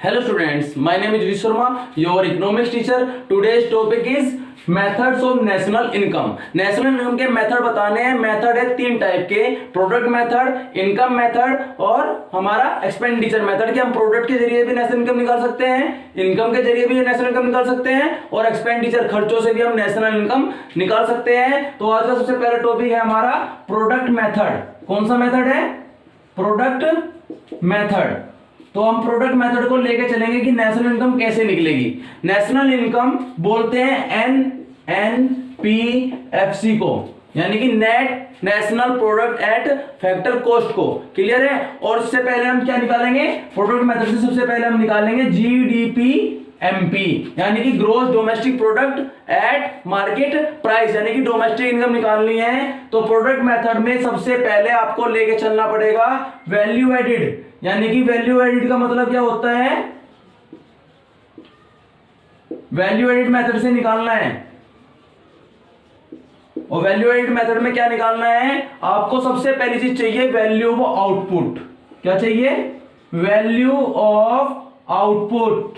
Hello students, my name is Vish Sharma, your economics teacher. Today's topic is methods of national income. National income के method बताने हैं. Method है तीन type के, product method, income method और हमारा expenditure method. कि हम प्रोडक्ट के जरिए भी नेशनल इनकम निकाल सकते हैं, इनकम के जरिए भी नेशनल इनकम निकाल सकते हैं और एक्सपेंडिचर खर्चों से भी हम नेशनल इनकम निकाल सकते हैं. तो आज का सबसे पहला टॉपिक है हमारा प्रोडक्ट मेथड. कौन सा मेथड है? Product method. तो हम प्रोडक्ट मेथड को लेके चलेंगे कि नेशनल इनकम कैसे निकलेगी. नेशनल इनकम बोलते हैं NNPFC को, यानी कि net national product at factor cost को. क्लियर है? और इससे पहले हम क्या निकालेंगे? प्रोडक्ट मेथड से सबसे पहले हम निकालेंगे GDP-MP, यानी कि gross domestic product at market price, यानी कि डोमेस्टिक इनकम निकालनी है. तो प्रोडक्ट मेथड में सबसे पहले आपको लेके चलना पड़ेगा वैल्यू एडिड, यानी कि वैल्यू एडिड का मतलब क्या होता है? वैल्यू एडिड मेथड से निकालना है. और वैल्यू एडिड मेथड में क्या निकालना है? आपको सबसे पहली चीज चाहिए वैल्यू ऑफ आउटपुट. क्या चाहिए? Value of output.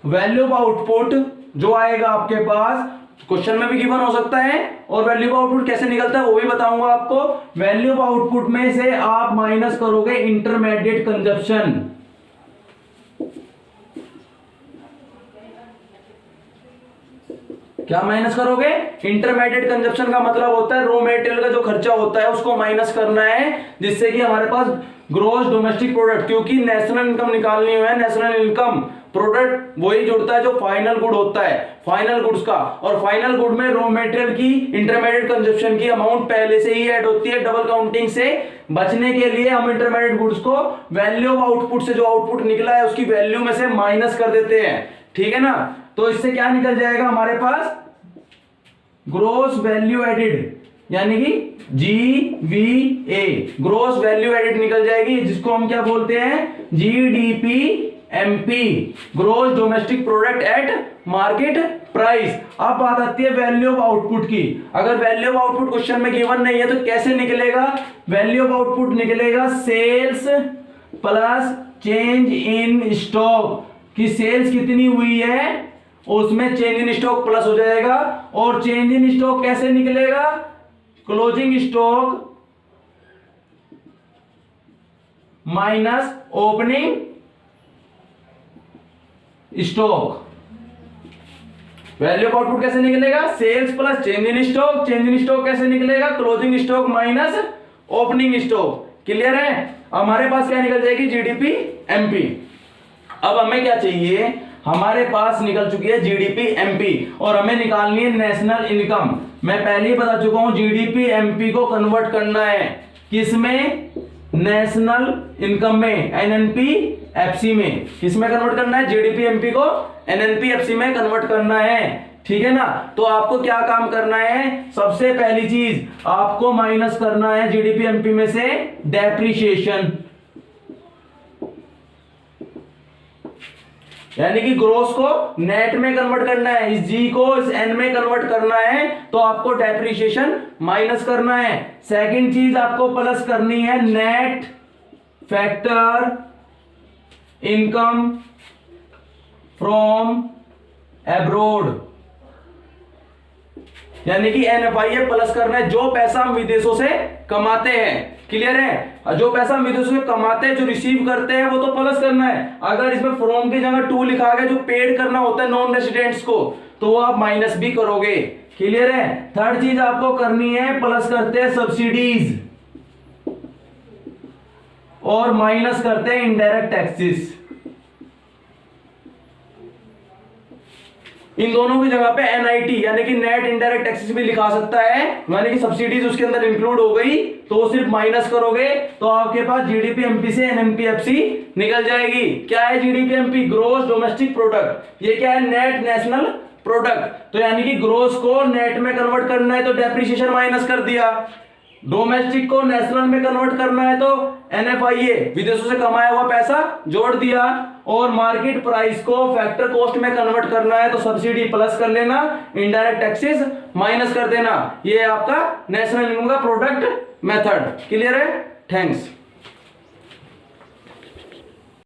Value of output जो आएगा आपके पास, क्वेश्चन में भी गिवन हो सकता है, और वैल्यू ऑफ आउटपुट कैसे निकलता है वो भी बताऊंगा आपको. वैल्यू ऑफ आउटपुट में से आप माइनस करोगे इंटरमीडिएट कंजप्शन. क्या माइनस करोगे? इंटरमीडिएट कंजप्शन का मतलब होता है रॉ मेटेरियल का जो खर्चा होता है उसको माइनस करना है, जिससे कि हमारे पास ग्रोस डोमेस्टिक प्रोडक्ट, क्योंकि नेशनल इनकम निकालनी है. नेशनल इनकम प्रोडक्ट वही जुड़ता है जो फाइनल गुड होता है, फाइनल गुड्स का. और फाइनल गुड में रॉ मटेरियल की इंटरमीडिएट कंजप्शन की अमाउंट पहले से ही ऐड होती है. डबल काउंटिंग से बचने के लिए हम इंटरमीडिएट गुड्स को वैल्यू ऑफ आउटपुट से जो आउटपुट निकला है उसकी वैल्यू में से माइनस कर देते हैं. ठीक है ना? तो इससे क्या निकल जाएगा हमारे पास? ग्रोस वैल्यू एडिड, यानी कि GVA, ग्रोस वैल्यू एडिड निकल जाएगी, जिसको हम क्या बोलते हैं? GDP-MP, gross domestic product at market price. अब बात आती है वैल्यू ऑफ आउटपुट की. अगर वैल्यू ऑफ आउटपुट क्वेश्चन में गिवन नहीं है तो कैसे निकलेगा? वैल्यू ऑफ आउटपुट निकलेगा sales plus change in stock, कि सेल्स कितनी हुई है उसमें चेंज इन स्टॉक प्लस हो जाएगा. और चेंज इन स्टॉक कैसे निकलेगा? Closing stock minus opening stock. Value of output कैसे निकलेगा? Sales plus change in stock. Change in stock कैसे निकलेगा? Closing stock minus opening stock. Clear है? हमारे पास क्या निकल जाएगी? GDP-MP. अब हमें क्या चाहिए? हमारे पास निकल चुकी है GDP-MP और हमें निकालनी है नेशनल इनकम. मैं पहले ही बता चुका हूं GDP-MP को कन्वर्ट करना है किसमें? नेशनल इनकम में, NNPFC में. किसमें कन्वर्ट करना है? GDP-MP को NNPFC में कन्वर्ट करना है. ठीक है ना? तो आपको क्या काम करना है? सबसे पहली चीज आपको माइनस करना है GDP-MP में से डेप्रिसिएशन, यानी कि ग्रोस को नेट में कन्वर्ट करना है, इस G को इस N में कन्वर्ट करना है, तो आपको डेप्रिसिएशन माइनस करना है. सेकंड चीज आपको प्लस करनी है net factor income from abroad, यानी कि NFIA प्लस करना है, जो पैसा हम विदेशों से कमाते हैं. क्लियर है? जो पैसा हम विदेशों से कमाते हैं, जो रिसीव करते हैं, वो तो प्लस करना है. अगर इसमें फ्रॉम की जगह टू लिखा गया जो पेड करना होता है नॉन रेसिडेंट्स को, तो वो आप माइनस भी करोगे. क्लियर है? थर्ड चीज आपको करनी है, प्लस करते हैं सब्सिडीज और माइनस करते हैं इनडायरेक्ट टैक्सेस. इन दोनों की जगह पे NIT यानी कि नेट इनडायरेक्ट टैक्सेस भी लिखा सकता है, यानी कि सब्सिडीज उसके अंदर इंक्लूड हो गई, तो सिर्फ माइनस करोगे तो आपके पास GDP-MP से NNPFC निकल जाएगी. क्या है GDP-MP? Gross domestic product. ये क्या है? Net national product. तो यानी कि ग्रोस को नेट में कन्वर्ट करना है तो डेप्रिसिएशन माइनस कर दिया, डोमेस्टिक को नेशनल में कन्वर्ट करना है तो NFIA विदेशों से कमाया हुआ पैसा जोड़ दिया, और मार्केट प्राइस को फैक्टर कॉस्ट में कन्वर्ट करना है तो सब्सिडी प्लस कर लेना, इनडायरेक्ट टैक्सेस माइनस कर देना. ये आपका नेशनल इनकम का प्रोडक्ट मेथड. क्लियर है? थैंक्स.